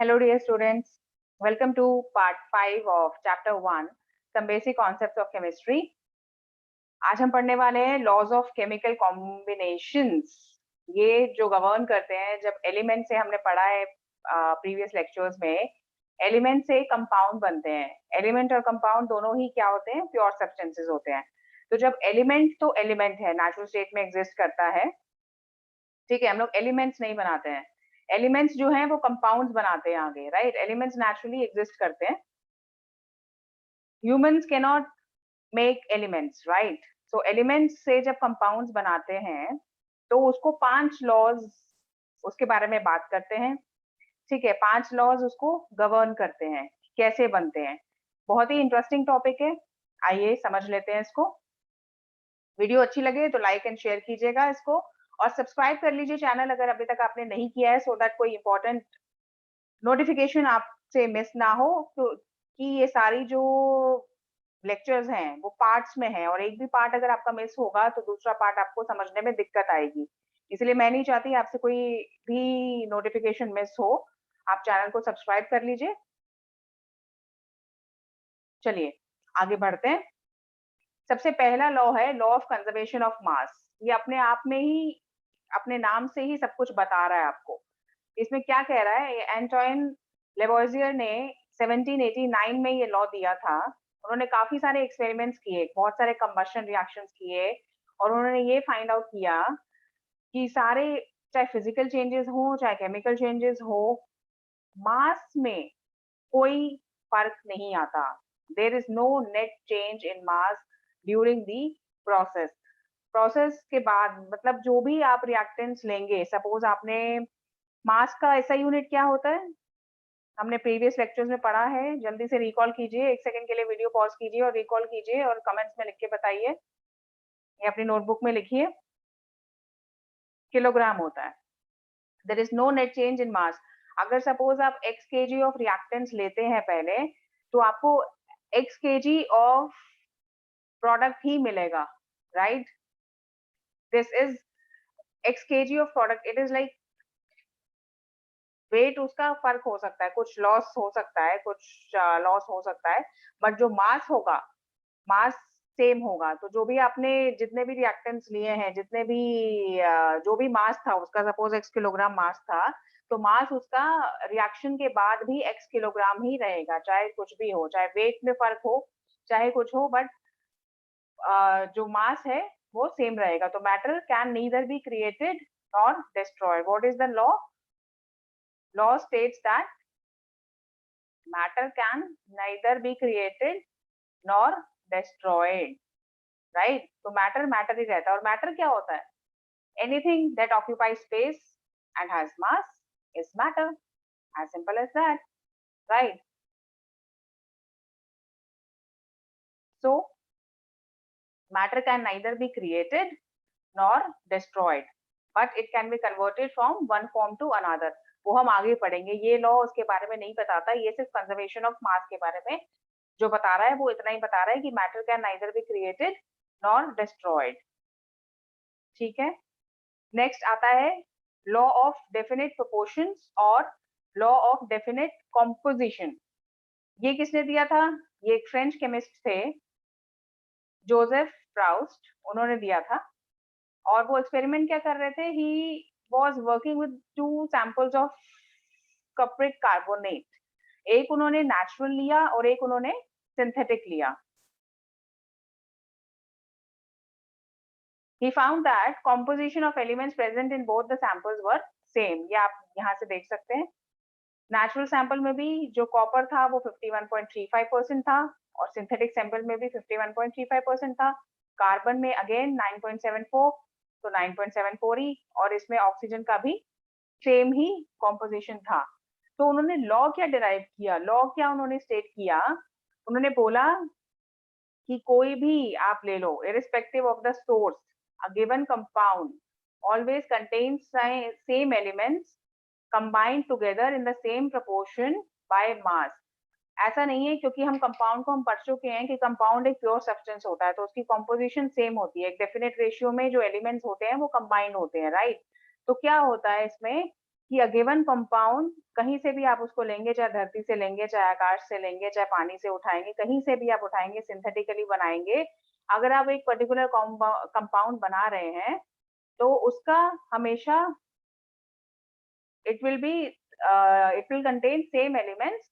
Hello, dear students. Welcome to part 5 of chapter 1, some basic concepts of chemistry. आज हम पढ़ने वाले हैं लॉज ऑफ केमिकल कॉम्बिनेशंस। ये जो गवर्न करते हैं, जब एलिमेंट से हमने पढ़ा है प्रीवियस लेक्चर्स में, एलिमेंट से कंपाउंड बनते हैं। एलिमेंट और कंपाउंड दोनों ही क्या होते हैं? प्योर सब्सटेंसेस होते हैं। तो जब एलिमेंट तो एलिमेंट है, नेचुरल स्टेट में एग्जिस्ट करता है, ठीक है। हम लोग एलिमेंट्स नहीं बनाते हैं। एलिमेंट्स जो हैं वो कंपाउंड्स बनाते हैं आगे, राइट। एलिमेंट्स नेचुरली एग्जिस्ट करते हैं। Humans can not make elements, right. So elements से जब कंपाउंड्स बनाते हैं तो उसको 5 लॉज, उसके बारे में बात करते हैं, ठीक है। 5 लॉज उसको गवर्न करते हैं, कैसे बनते हैं। बहुत ही इंटरेस्टिंग टॉपिक है, आइए समझ लेते हैं इसको। वीडियो अच्छी लगे तो लाइक एंड शेयर कीजिएगा इसको, और सब्सक्राइब कर लीजिए चैनल अगर अभी तक आपने नहीं किया है, सो दैट कोई इंपॉर्टेंट नोटिफिकेशन आपसे मिस ना हो। तो कि ये सारी जो लेक्चर्स हैं वो पार्ट्स में है, और एक भी पार्ट अगर आपका मिस होगा तो दूसरा पार्ट आपको समझने में दिक्कत आएगी। इसलिए मैं नहीं चाहती आपसे कोई भी नोटिफिकेशन मिस हो। आप चैनल को सब्सक्राइब कर लीजिए। चलिए आगे बढ़ते हैं। सबसे पहला लॉ है law of conservation of mass. ये अपने आप में ही, अपने नाम से ही सब कुछ बता रहा है आपको। इसमें क्या कह रहा है? एंटोइन लेवोइजियर ने 1789 में ये लॉ दिया था। उन्होंने काफी सारे एक्सपेरिमेंट्स किए, बहुत सारे कंबशन रिएक्शंस किए, और उन्होंने ये फाइंड आउट किया कि सारे, चाहे फिजिकल चेंजेस हो चाहे केमिकल चेंजेस हो, मास में कोई फर्क नहीं आता। There is no net change in mass during the process. Process के बाद, मतलब जो भी आप रिएक्टेंट्स लेंगे, सपोज आपने मास का ऐसा यूनिट क्या होता है, हमने प्रीवियस लेक्चर्स में पढ़ा है। जल्दी से रिकॉल कीजिए, एक सेकंड के लिए वीडियो पॉज कीजिए और रिकॉल कीजिए, और कमेंट्स में लिख के बताइए या अपनी नोटबुक में लिखिए। किलोग्राम होता है। There is no net change in mass. अगर सपोज आप x kg ऑफ रिएक्टेंट्स लेते हैं पहले, तो आपको x kg ऑफ प्रोडक्ट ही मिलेगा, right. This is x kg of product. It is like weight, उसका फर्क हो सकता है, कुछ लॉस हो सकता है, कुछ लॉस हो सकता है, बट जो मास होगा, मास सेम होगा। तो जो भी आपने, जितने भी रिएक्टेंट्स लिए हैं, जितने भी जो भी मास था उसका, सपोज x किलोग्राम मास था, तो मास उसका रिएक्शन के बाद भी x किलोग्राम ही रहेगा, चाहे कुछ भी हो, चाहे वेट में फर्क हो, चाहे कुछ हो, बट जो मास है वो सेम रहेगा। तो matter can neither be created nor destroyed. What is the law? Law states that matter can neither be created nor destroyed, right? तो मैटर मैटर ही रहता है। और मैटर क्या होता है? anything that occupies space and has mass is matter, as simple as that, right? So matter can neither be created nor destroyed, but it can be converted from one form to another. वो हम आगे पढ़ेंगे। ये law उसके बारे में नहीं बताता, ये सिर्फ कंजर्वेशन ऑफ मास के बारे में जो बता रहा है, वो इतना ही बता रहा है कि matter can neither be created nor destroyed, ठीक है। नेक्स्ट आता है लॉ ऑफ डेफिनेट प्रोपोर्शंस और लॉ ऑफ डेफिनेट कॉम्पोजिशन। ये किसने दिया था? ये एक फ्रेंच केमिस्ट थे, जोसेफ प्राउस्ट, उन्होंने दिया था। और वो एक्सपेरिमेंट क्या कर रहे थे? He was working with 2 samples of cupric carbonate. एक उन्होंने नेचुरल लिया और एक उन्होंने सिंथेटिक लिया। He found that composition of elements present in both the samples were same. ये आप यहाँ से देख सकते हैं। नेचुरल सैंपल में भी जो कॉपर था वो 51.35% था, और सिंथेटिक सैंपल में भी 51.35% था। कार्बन में अगेन 9.74, तो 9.74 ही, और इसमें ऑक्सीजन का भी सेम ही कॉम्पोजिशन था। तो उन्होंने लॉ क्या डिराइव किया? लॉ क्या उन्होंने स्टेट किया? उन्होंने बोला कि कोई भी आप ले लो, irrespective of the source, a given compound always contains same elements combined together in the same proportion by mass. ऐसा नहीं है क्योंकि हम कंपाउंड को, हम पढ़ चुके हैं कि कंपाउंड एक प्योर सब्सटेंस होता है तो उसकी कॉम्पोजिशन सेम होती है। एक डेफिनेट रेशियो में जो एलिमेंट्स होते हैं वो कंबाइंड होते हैं, राइट। तो क्या होता है इसमें कि अ गिवन कंपाउंड कहीं से भी आप उसको लेंगे, चाहे धरती से लेंगे, चाहे आकाश से लेंगे, चाहे पानी से उठाएँगे, कहीं से भी आप उठाएँगे, सिंथेटिकली बनाएँगे। अगर आप एक पर्टिकुलर कंपाउंड बना रहे हैं, तो उसका हमेशा it will contain same elements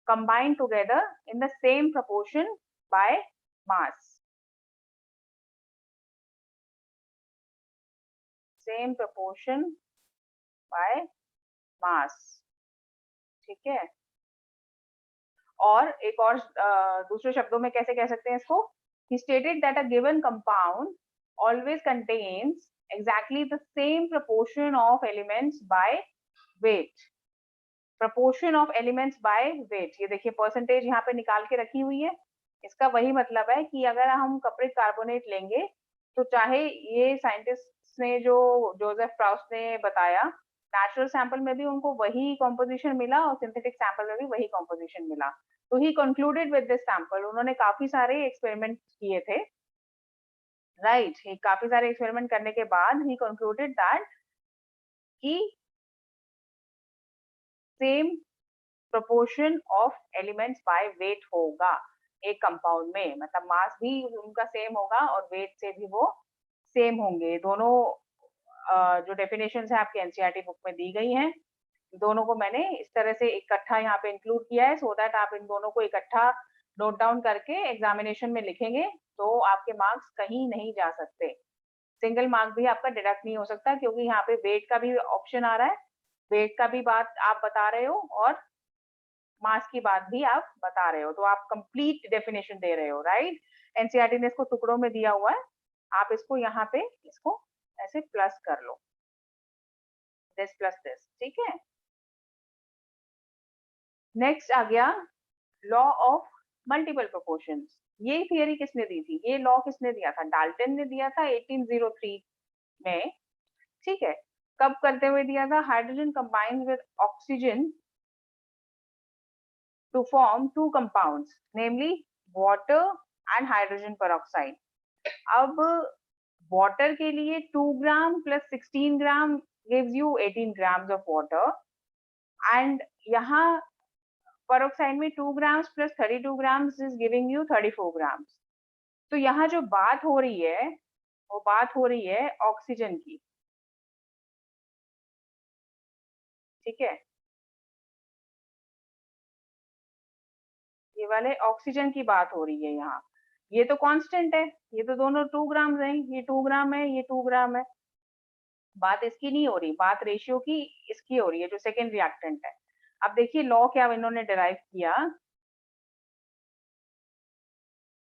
combined together in the same proportion by mass. Same proportion by mass. ठीक है? और एक और दूसरे शब्दों में कैसे कह सकते हैं इसको? He stated that a given compound always contains exactly the same proportion of elements by weight. Proportion of elements by weight. ये देखिए परसेंटेज यहाँ पे निकाल के रखी हुई है। इसका वही मतलब है कि अगर हम कपरिक कार्बोनेट लेंगे, तो चाहे ये साइंटिस्ट ने जो जोसेफ प्राउस ने बताया, नेचुरल सैंपल में भी उनको वही कॉम्पोजिशन मिला और सिंथेटिक सैंपल में भी वही कॉम्पोजिशन मिला। तो ही कंक्लूडेड विद दिस सैंपल, उन्होंने काफी सारे एक्सपेरिमेंट किए थे, राइट? काफी सारे एक्सपेरिमेंट करने के बाद ही कंक्लूडेड दैट कि same proportion of elements by weight होगा एक कंपाउंड में, मतलब मास भी उनका सेम होगा और वेट से भी वो सेम होंगे। दोनों जो डेफिनेशंस है आपके एनसीईआरटी बुक में दी गई हैं, दोनों को मैंने इस तरह से इकट्ठा यहाँ पे इंक्लूड किया है, सो दैट आप इन दोनों को इकट्ठा नोट डाउन करके एग्जामिनेशन में लिखेंगे तो आपके मार्क्स कहीं नहीं जा सकते। सिंगल मार्क भी आपका डिडक्ट नहीं हो सकता, क्योंकि यहाँ पे वेट का भी ऑप्शन आ रहा है, वेट का भी बात आप बता रहे हो और मास की बात भी आप बता रहे हो, तो आप कंप्लीट डेफिनेशन दे रहे हो, राइट? एनसीईआरटी ने इसको टुकड़ों में दिया हुआ है, आप इसको यहाँ पे इसको ऐसे प्लस कर लो, दिस प्लस दिस, ठीक है? नेक्स्ट आ गया लॉ ऑफ मल्टीपल प्रोपोर्शंस। ये थियरी किसने दी थी? ये लॉ किसने दिया था? डाल्टन ने दिया था 1803 में, ठीक है? कब करते हुए दिया था? Hydrogen combines with oxygen to form two compounds, namely water and hydrogen peroxide. अब water के लिए 2 ग्राम plus 16 gram gives you 18 grams of water, and यहाँ peroxide में 2 grams plus 32 grams is giving you 34 grams. तो यहाँ जो बात हो रही है, वो बात हो रही है ऑक्सीजन की, ठीक है? ये वाले ऑक्सीजन की बात हो रही है यहाँ। ये तो कांस्टेंट है, ये तो दोनों 2 ग्राम है, ये 2 ग्राम है, ये 2 ग्राम है। बात इसकी नहीं हो रही, बात रेशियो की इसकी हो रही है, जो सेकेंड रिएक्टेंट है। अब देखिए लॉ क्या इन्होंने डिराइव किया।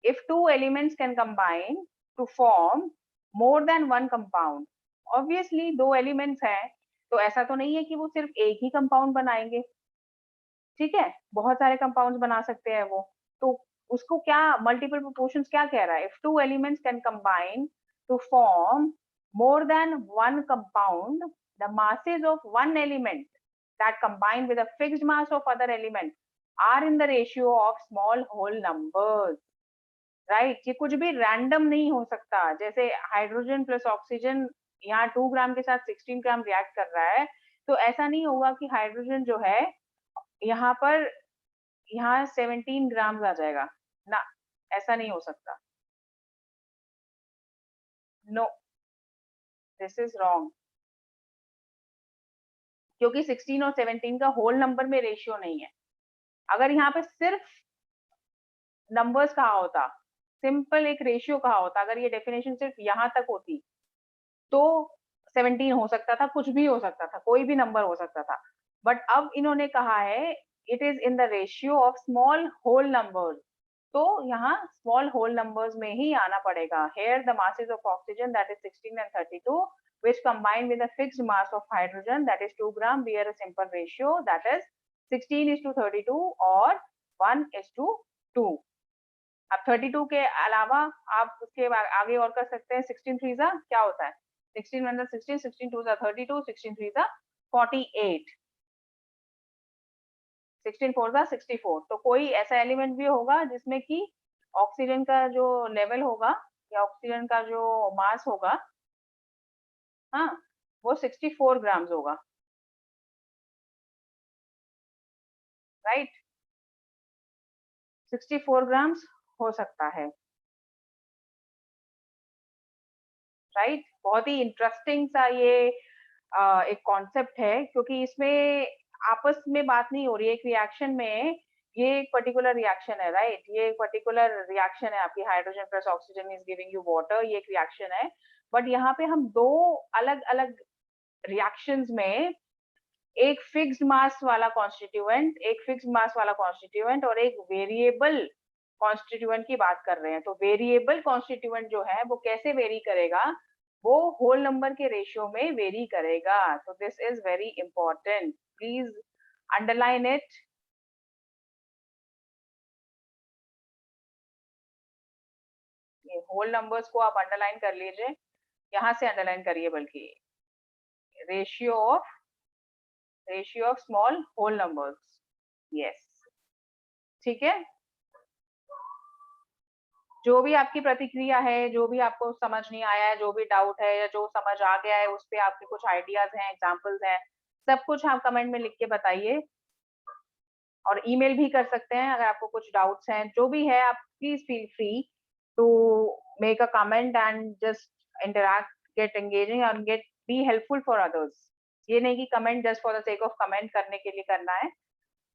If two elements can combine to form more than one compound, obviously दो एलिमेंट्स हैं, तो ऐसा तो नहीं है कि वो सिर्फ एक ही कंपाउंड बनाएंगे, ठीक है? बहुत सारे कंपाउंड्स बना सकते हैं वो। तो उसको क्या मल्टीपल प्रोपोर्शंस क्या कह रहा है? If two elements can combine to form more than one compound, the masses of one element that combine with a fixed mass of other element are in the ratio of small whole numbers, right? ये कुछ भी random नहीं हो सकता। जैसे hydrogen plus oxygen यहाँ 2 ग्राम के साथ 16 ग्राम रिएक्ट कर रहा है, तो ऐसा नहीं होगा कि हाइड्रोजन जो है यहाँ पर यहाँ 17 ग्राम आ जाएगा ना, ऐसा नहीं हो सकता। नो, दिस इज रॉन्ग, क्योंकि 16 और 17 का होल नंबर में रेशियो नहीं है। अगर यहाँ पे सिर्फ नंबर्स कहा होता, सिंपल एक रेशियो कहा होता, अगर ये डेफिनेशन सिर्फ यहाँ तक होती, तो 17 हो सकता था, कुछ भी हो सकता था, कोई भी नंबर हो सकता था। बट अब इन्होंने कहा है it is in the ratio of small whole numbers, तो यहाँ स्मॉल होल नंबर्स में ही आना पड़ेगा। Here the masses of oxygen that is 16 and 32 which combine with a fixed mass of hydrogen that is 2 gram bear a simple ratio that is 16:32 और 1:2। अब 32 के अलावा आप उसके आगे और कर सकते हैं। 16 3 जा क्या होता है? 16 1 16, 16 2 जा 32, 16 3 जा 48, 16 4 जा 64। तो कोई ऐसा एलिमेंट भी होगा जिसमें कि ऑक्सीजन का जो लेवल होगा या ऑक्सीजन का जो मास होगा, हाँ, वो 64 ग्राम्स होगा। राइट, 64 ग्राम्स हो सकता है, राइट। बहुत ही इंटरेस्टिंग सा ये एक कॉन्सेप्ट है, क्योंकि इसमें आपस में बात नहीं हो रही है, एक रिएक्शन में ये एक पर्टिकुलर रिएक्शन है, राइट। ये एक पर्टिकुलर रिएक्शन है आपकी, hydrogen plus oxygen is giving you water, ये एक रिएक्शन है। बट यहाँ पे हम दो अलग अलग रिएक्शंस में एक फिक्स्ड मास वाला कॉन्स्टिट्यूएंट, एक फिक्स्ड मास वाला कॉन्स्टिट्यूएंट और एक वेरिएबल कॉन्स्टिट्यूएंट की बात कर रहे हैं। तो वेरिएबल कॉन्स्टिट्यूएंट जो है वो कैसे वेरी करेगा, वो होल नंबर के रेशियो में वेरी करेगा। तो this is very important, please underline it. ये होल नंबर्स को आप अंडरलाइन कर लीजिए, यहाँ से अंडरलाइन करिए, बल्कि ratio of small whole numbers, yes, ठीक है। जो भी आपकी प्रतिक्रिया है, जो भी आपको समझ नहीं आया है, जो भी डाउट है या जो समझ आ गया है, उस पे आपके कुछ आइडियाज हैं, एग्जांपल्स हैं, सब कुछ आप कमेंट में लिख के बताइए, और ईमेल भी कर सकते हैं अगर आपको कुछ डाउट्स हैं। जो भी है, आप please feel free to make a comment and just interact, get engaging और get be helpful for others. ये नहीं कि comment just for the sake of comment करने के लिए करना है।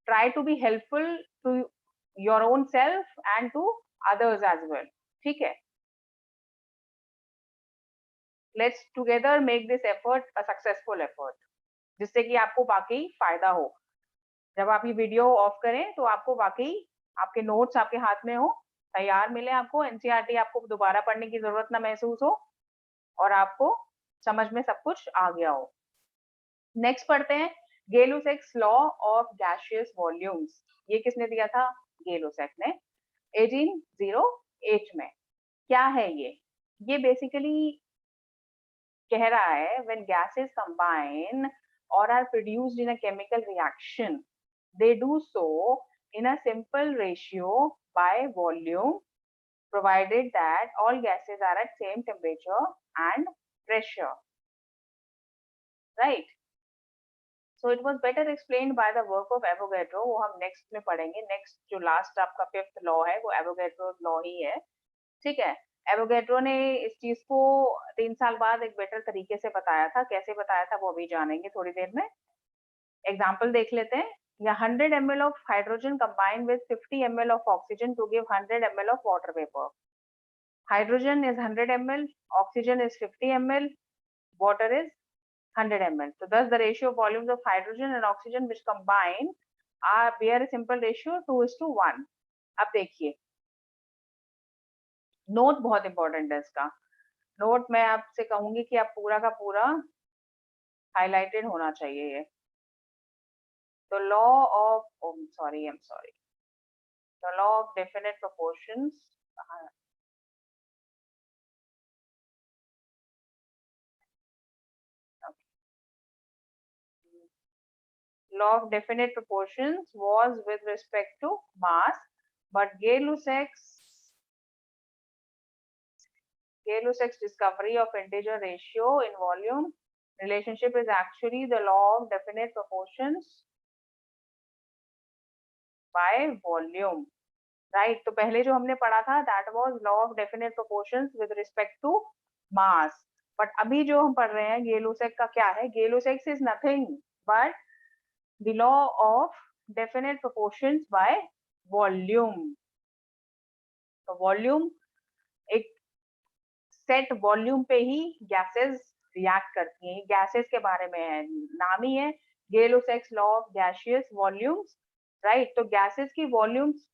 Try to be helpful to your own self and to others as well, ठीक है। Let's together make this effort a successful effort, जिससे कि आपको वाकई फायदा हो। जब आप ये वीडियो ऑफ करें तो आपको वाकई आपके नोट्स आपके हाथ में हो, तैयार मिले आपको, एनसीईआरटी आपको दोबारा पढ़ने की जरूरत ना महसूस हो, और आपको समझ में सब कुछ आ गया हो। नेक्स्ट पढ़ते हैं, गेलुसेक्स लॉ ऑफ गैसियस वॉल्यूम्स। ये किसने दिया था? गेलुसेक ने 1808 में। क्या है ये बेसिकली कह रहा है when gases combine or are produced in a chemical reaction, they do so in a simple ratio by volume, provided that all gases are at same temperature and pressure, right? So it was better explained by the work of Avogadro, वो हम next में पढ़ेंगे। Next जो last आपका 5th law है वो Avogadro law ही है, ठीक है। एवोगैड्रो ने इस चीज को 3 साल बाद एक बेटर तरीके से बताया था। कैसे बताया था वो अभी जानेंगे थोड़ी देर में। एग्जाम्पल देख लेते हैं। या 100 ml of hydrogen combined with 50 ml of oxygen to give 100 ml of water vapor. Hydrogen is 100 ml, oxygen is 50 ml, water is 100 ml. So thus the ratio of volumes of hydrogen and oxygen which combine are bear a simple ratio 2:1. अब देखिए, note बहुत important है इसका। Note मैं आपसे कहूंगी कि आप पूरा का पूरा हाइलाइटेड होना चाहिए ये। तो law of sorry, I am sorry, the law of definite proportions, law of definite proportions was with respect to mass, but Gay-Lussac's discovery of integer ratio in volume relationship is actually the law of definite proportions by volume, right? तो पहले जो हमने पढ़ा था that was law of definite proportions with respect to mass, but अभी जो हम पढ़ रहे हैं Gay-Lussac का क्या है? Gay-Lussac is nothing but the law of definite proportions by volume. तो वॉल्यूम, एक सेट वॉल्यूम पे ही गैसेस रिएक्ट करती हैं। गैसेस के बारे में है, नाम ही है Gay Lussac's law of gaseous volumes, right. तो गैसेस की वॉल्यूम्स,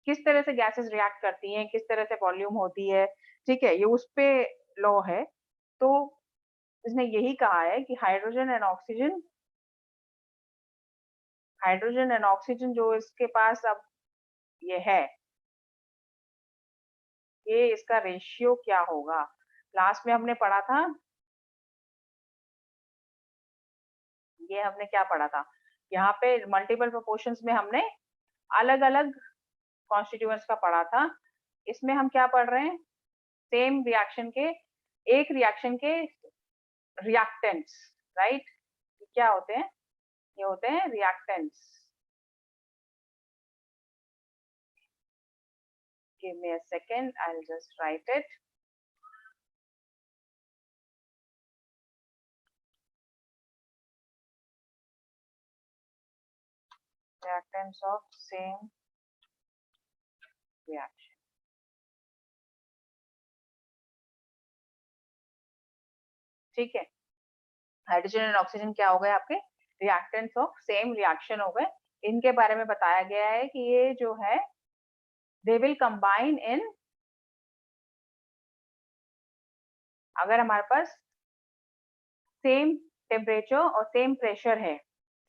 किस तरह से गैसेस रिएक्ट करती हैं, किस तरह से वॉल्यूम होती है, ठीक है, ये उस पे लॉ है। तो इसने यही कहा है कि हाइड्रोजन एंड ऑक्सीजन जो इसके पास अब ये है, ये इसका रेशियो क्या होगा। लास्ट में हमने पढ़ा था, ये हमने क्या पढ़ा था, यहाँ पे मल्टीपल प्रोपोर्शंस में हमने अलग अलग कॉन्स्टिट्यूएंट्स का पढ़ा था। इसमें हम क्या पढ़ रहे हैं, सेम रिएक्शन के, एक रिएक्शन के रिएक्टेंट्स, राइट। क्या होते हैं? ये होते हैं reactants, give me a second, I'll just write it. Reactants of same reaction. ठीक है, हाइड्रोजन एंड ऑक्सीजन क्या हो गए आपके रिएक्टेंट्स ऑफ सेम रिएक्शन हो गए। इनके बारे में बताया गया है कि ये जो है दे विल कंबाइन इन, अगर हमारे पास सेम टेम्परेचर और सेम प्रेशर है,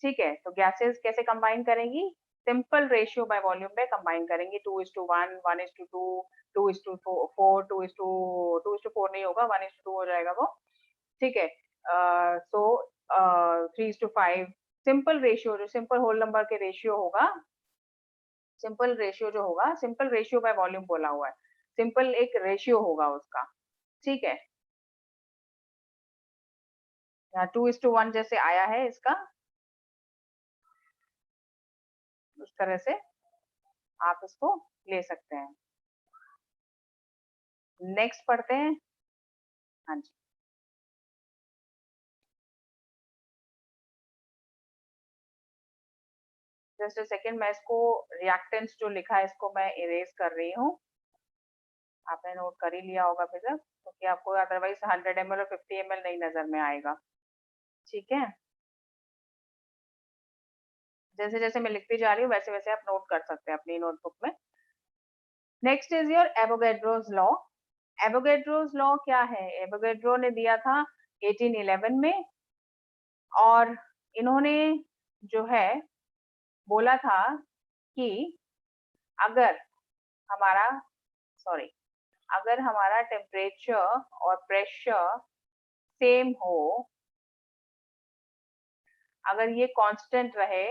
ठीक है, तो गैसेस कैसे कंबाइन करेंगी, सिंपल रेशियो बाय वॉल्यूम में कंबाइन करेंगी, 2:1, 1:2, 2:4, 2:4 नहीं होगा, 1:2 हो जाएगा वो, ठीक है। सो 3:5 सिंपल रेशियो, जो सिंपल होल नंबर के रेशियो होगा, सिंपल रेशियो जो होगा, सिंपल रेशियो बाय वॉल्यूम बोला हुआ है, सिंपल एक रेशियो होगा उसका, ठीक है। 2:1 जैसे आया है इसका, उस तरह से आप इसको ले सकते हैं। नेक्स्ट पढ़ते हैं। हाँ जी, जस्ट अ सेकेंड, मैं इसको रिएक्टेंट्स जो लिखा है इसको मैं इरेज कर रही हूँ, आपने नोट कर ही लिया होगा फिर तक, क्योंकि आपको अदरवाइज 100 ml और 50 ml नहीं नजर में आएगा, ठीक है। जैसे जैसे मैं लिखती जा रही हूँ वैसे वैसे आप नोट कर सकते हैं अपनी नोटबुक में। Next is your Avogadro's law. Avogadro's law क्या है, एवोगैड्रो ने दिया था 1811 में, और इन्होंने जो है बोला था कि अगर हमारा, सॉरी, अगर हमारा टेम्परेचर और प्रेशर सेम हो, अगर ये कांस्टेंट रहे,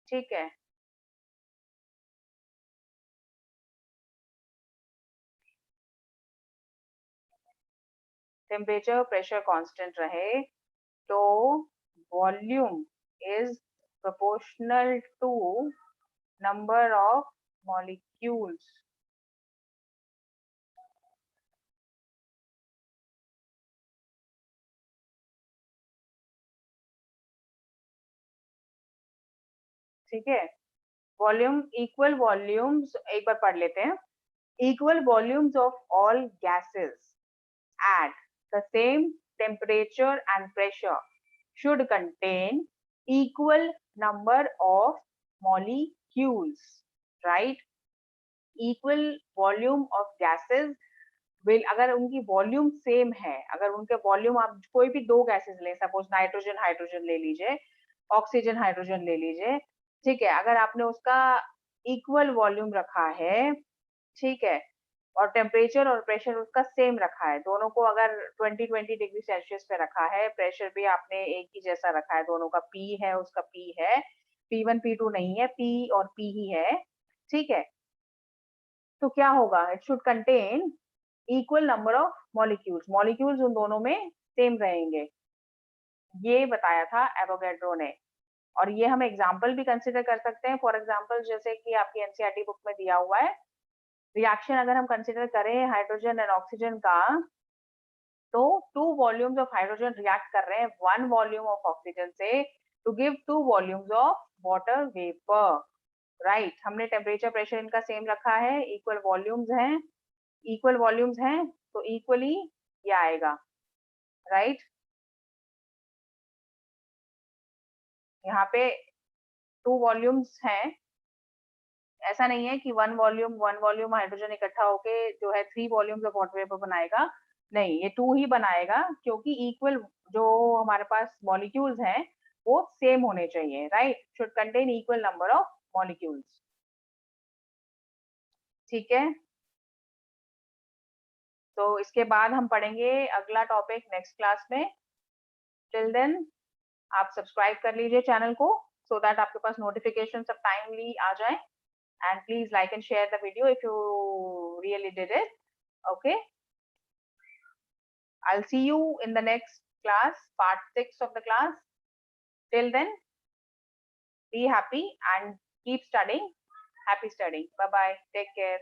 ठीक है, टेम्परेचर प्रेशर कांस्टेंट रहे, तो volume is proportional to number of molecules, ठीक है। वॉल्यूम, इक्वल वॉल्यूम्स एक बार पढ़ लेते हैं, equal volumes of all gases at the same temperature and pressure should contain equal number of molecules, right? Equal volume of gases will, अगर उनकी volume same है, अगर उनके वॉल्यूम, आप कोई भी दो गैसेस ले, सपोज नाइट्रोजन हाइड्रोजन ले लीजिए, ऑक्सीजन हाइड्रोजन ले लीजिए, ठीक है, अगर आपने उसका इक्वल वॉल्यूम रखा है, ठीक है, और टेम्परेचर और प्रेशर उसका सेम रखा है, दोनों को अगर 20-20 डिग्री सेल्सियस पे रखा है, प्रेशर भी आपने एक ही जैसा रखा है, दोनों का पी है, उसका पी है, P1 P2 नहीं है, पी और पी ही है, ठीक है, तो क्या होगा, it should contain equal number of molecules, molecules उन दोनों में सेम रहेंगे, ये बताया था एवोगैड्रो ने। और ये हम एग्जाम्पल भी कंसिडर कर सकते हैं, फॉर एग्जाम्पल जैसे कि आपकी एनसीईआरटी बुक में दिया हुआ है, रिएक्शन अगर हम कंसिडर करें हाइड्रोजन एंड ऑक्सीजन का, तो 2 वॉल्यूम्स ऑफ हाइड्रोजन रिएक्ट कर रहे हैं 1 वॉल्यूम ऑफ ऑक्सीजन से to give 2 volumes of water vapour, right. हमने टेम्परेचर प्रेशर इनका सेम रखा है, इक्वल वॉल्यूम्स हैं, इक्वल वॉल्यूम्स हैं, तो इक्वली ये आएगा, राइट। यहाँ पे 2 वॉल्यूम्स हैं, ऐसा नहीं है कि वन वॉल्यूम हाइड्रोजन इकट्ठा होके जो है 3 वॉल्यूम्स ऑफ वाटर वेपर बनाएगा, नहीं, ये 2 ही बनाएगा, क्योंकि इक्वल जो हमारे पास मॉलिक्यूल्स हैं वो सेम होने चाहिए, right, should contain equal number of molecules, ठीक है। तो इसके बाद हम पढ़ेंगे अगला टॉपिक नेक्स्ट क्लास में। टिल देन आप सब्सक्राइब कर लीजिए चैनल को, सो दैट आपके पास नोटिफिकेशन सब टाइमली आ जाए, and please like and share the video if you really did it, okay। I'll see you in the next class, part 6 of the class. Till then, be happy and keep studying. Happy studying. Bye bye. Take care.